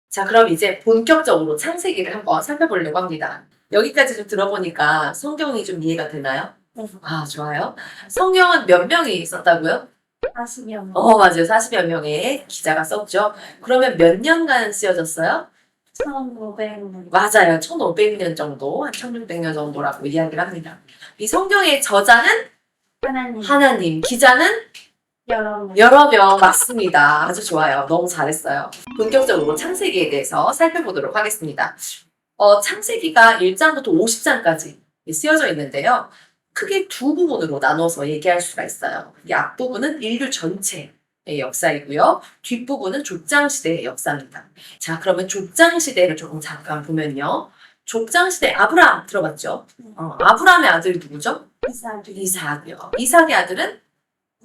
자, 그럼 이제 본격적으로 창세기를 한번 살펴보려고 합니다. 여기까지 좀 들어보니까 성경이 좀 이해가 되나요? 네. 아, 좋아요. 성경은 몇 명이 있었다고요? 40여 맞아요. 40여 명의 기자가 썼죠. 그러면 몇 년간 쓰여졌어요? 1,500년. 맞아요. 1500년 정도, 한 1600년 정도라고 이야기를 합니다. 이 성경의 저자는 하나님. 하나님, 기자는 여러분. 여러 명 맞습니다. 아주 좋아요. 너무 잘했어요. 본격적으로 창세기에 대해서 살펴보도록 하겠습니다. 창세기가 1장부터 50장까지 쓰여져 있는데요. 크게 두 부분으로 나눠서 얘기할 수가 있어요. 이 앞부분은 인류 전체의 역사이고요. 뒷부분은 족장시대의 역사입니다. 자, 그러면 족장시대를 조금 잠깐 보면요. 족장시대 아브라함 들어봤죠? 아브라함의 아들이 누구죠? 이삭이. 이삭이요. 이삭의 아들은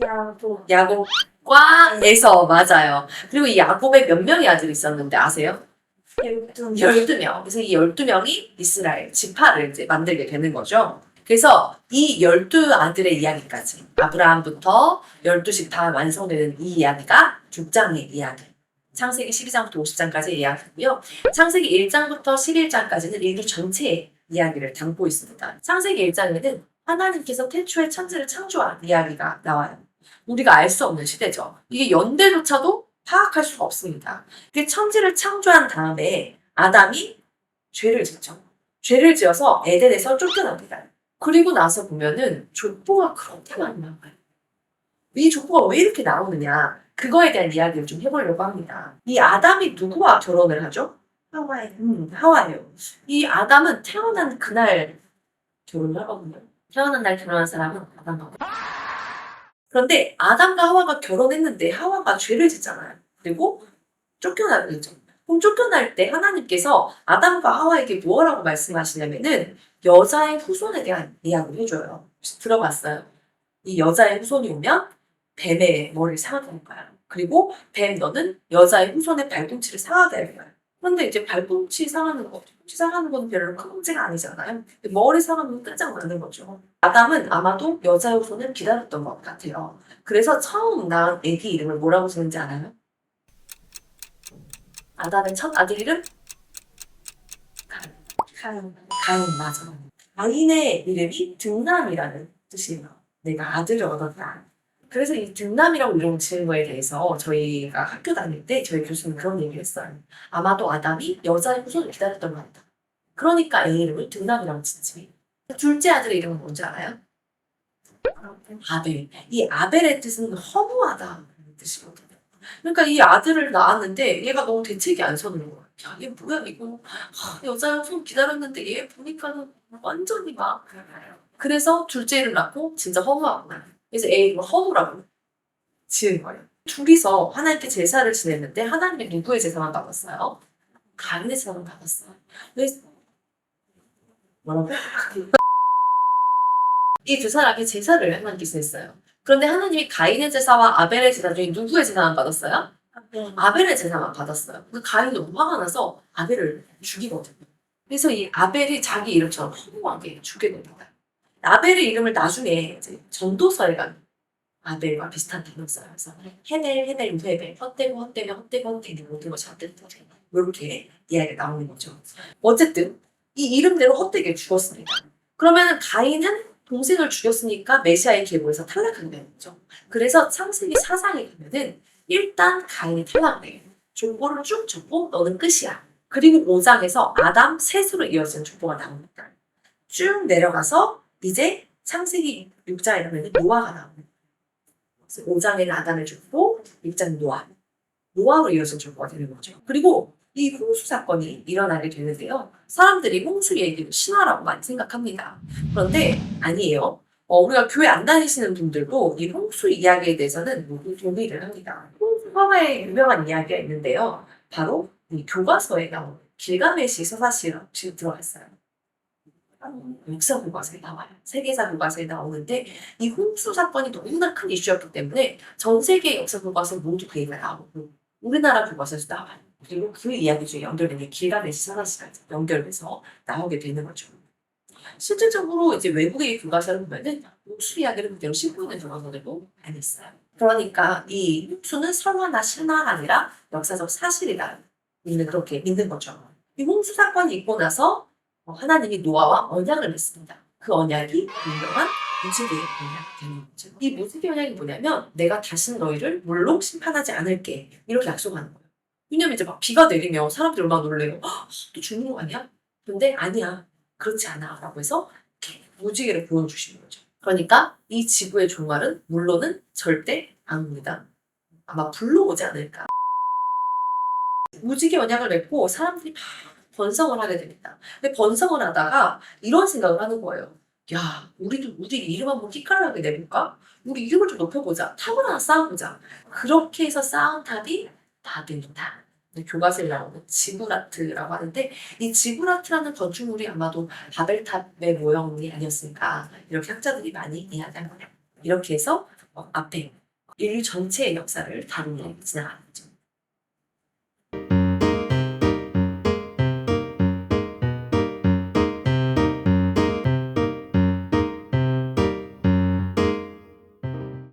야곱. 야곱과 에서 맞아요. 그리고 이 야곱에 몇 명의 아들이 있었는데 아세요? 12명. 12명. 그래서 이 12명이 이스라엘 지파를 이제 만들게 되는 거죠. 그래서 이 12아들의 이야기까지 아브라함부터 12지파 완성되는 이 이야기가 6장의 이야기. 창세기 12장부터 50장까지의 이야기고요. 창세기 1장부터 11장까지는 인류 전체의 이야기를 담고 있습니다. 창세기 1장에는 하나님께서 태초에 천지를 창조한 이야기가 나와요. 우리가 알 수 없는 시대죠. 이게 연대조차도 파악할 수가 없습니다. 그 천지를 창조한 다음에 아담이 죄를 짓죠. 죄를 지어서 에덴에서 쫓겨납니다. 그리고 나서 보면은 족보가 그렇게 많이 나와요. 이 족보가 왜 이렇게 나오느냐, 그거에 대한 이야기를 좀 해보려고 합니다. 이 아담이 누구와 결혼을 하죠? 하와이. 하와예요. 이 아담은 태어난 그날 결혼을 하거든요. 태어난 날 결혼한 사람은 아담하고. 그런데 아담과 하와가 결혼했는데 하와가 죄를 짓잖아요. 그리고 쫓겨나게 되죠. 그럼 쫓겨날 때 하나님께서 아담과 하와에게 무엇라고 말씀하시냐면은 여자의 후손에 대한 이야기를 해줘요. 혹시 들어봤어요? 이 여자의 후손이 오면 뱀의 머리를 상하게 할 거야. 그리고 뱀 너는 여자의 후손의 발꿈치를 상하게 할 거야. 그런데 이제 발꿈치 상하는 거, 뒤꿈치 상하는 건 별로 큰 문제가 아니잖아요. 머리 상하면 끝장나는 거죠. 아담은 아마도 여자의 후손을 기다렸던 것 같아요. 그래서 처음 낳은 아기 이름을 뭐라고 지는지 알아요? 아담의 첫 아들 이름? 가은. 가인, 맞아. 가인의 이름이 등남이라는 뜻이에요. 내가 아들을 얻었다. 그래서 이 등남이라고 이름을 지은 거에 대해서 저희가 학교 다닐 때 저희 교수님 그런 얘기를 했어요. 아마도 아담이 여자의 후손을 기다렸던 것 같다. 그러니까 애 이름을 등남이라고 짓지. 둘째 아들의 이름은 뭔지 알아요? 아벨. 이 아벨의 뜻은 허무하다는 뜻이거든요. 그러니까 이 아들을 낳았는데 얘가 너무 대책이 안 서는 거야. 야, 얘 뭐야 이거. 여자야 손 기다렸는데 얘 보니까는 완전히 막. 그래서 둘째를 낳고 진짜 허무하구나. 그래서 애 이름을 허무라고 지은 거예요. 둘이서 하나님께 제사를 지냈는데 하나님이 누구의 제사만 받았어요? 가인의 제사만 받았어요. 그래서 뭐라고? 이 두 사람이 제사를 하나님께서 했어요. 그런데 하나님이 가인의 제사와 아벨의 제사 중에 누구의 제사만 받았어요? 아벨의 제사만 받았어요. 그 가인이 너무 화가 나서 아벨을 죽이거든요. 그래서 이 아벨이 자기 이름처럼 허무하게 죽게 됩니다. 아벨의 이름을 나중에 이제 전도서에 가면 아벨과 비슷한 단어를 써요. 그래서 헤벨, 헤벨, 우헤벨, 헛되고 헛되며 헛되고 헛되는 모든 것이 헛되다. 이렇게 이야기가 나오는 거죠. 어쨌든 이 이름대로 헛되게 죽었습니다. 그러면 가인은 동생을 죽였으니까 메시아의 계보에서 탈락한 거죠. 그래서 창세기 4장에 가면은 일단 가인이 탈락을 해요. 족보를 쭉 적고 너는 끝이야. 그리고 5장에서 아담, 셋으로 이어지는 족보가 나옵니다. 쭉 내려가서 이제 창세기 6장에 가면 노아가 나옵니다. 5장에는 아담을 죽고 6장은 노아로 이어진 족보가 되는 거죠. 그리고 이 홍수 사건이 일어나게 되는데요. 사람들이 홍수 얘기를 신화라고 많이 생각합니다. 그런데 아니에요. 우리가 교회 안 다니시는 분들도 이 홍수 이야기에 대해서는 모두 동의를 합니다. 홍수 화가의 유명한 이야기가 있는데요. 바로 이 교과서에 나오는 길가메시 서사시라고 혹시 들어봤어요? 역사 교과서에 나와요. 세계사 교과서에 나오는데 이 홍수 사건이 너무나 큰 이슈였기 때문에 전 세계 역사 교과서 모두 그 얘기가 나오고 우리나라 교과서에서 나와요. 그리고 그 이야기 중에 연결되는 길가메시 서사시가 연결돼서 나오게 되는 거죠. 실질적으로 이제 외국의 교과서를 보면은 홍수 이야기를 그대로 싣고 있는 교과서들도 많이 있어요. 그러니까 이 홍수는 설화나 신화가 아니라 역사적 사실이다. 우리는 그렇게 믿는 거죠. 이 홍수 사건이 있고 나서 하나님이 노아와 언약을 맺습니다. 그 언약이 유명한 무지개의 언약이 되는 거죠. 이 무지개 언약이 뭐냐면 내가 다신 너희를 물로 심판하지 않을게 이렇게 약속하는 거예요. 왜냐면 이제 막 비가 내리면 사람들이 얼마나 놀래요. 또 죽는 거 아니야? 근데 아니야. 그렇지 않아. 라고 해서 이렇게 무지개를 보여주시는 거죠. 그러니까 이 지구의 종말은 물로는 절대 안 옵니다. 아마 불로 오지 않을까. 무지개 언약을 맺고 사람들이 막 번성을 하게 됩니다. 근데 번성을 하다가 이런 생각을 하는 거예요. 야, 우리도 우리 이름 한번 기깔나게 내볼까? 우리 이름을 좀 높여보자. 탑을 하나 쌓아보자. 그렇게 해서 쌓은 탑이 바벨탑. 교과서에 나오는 지구라트라고 하는데 이 지구라트라는 건축물이 아마도 바벨탑의 모형이 아니었을까 이렇게 학자들이 많이 이야기합니다. 이렇게 해서 앞에 인류 전체의 역사를 다루는 지나가는 거죠.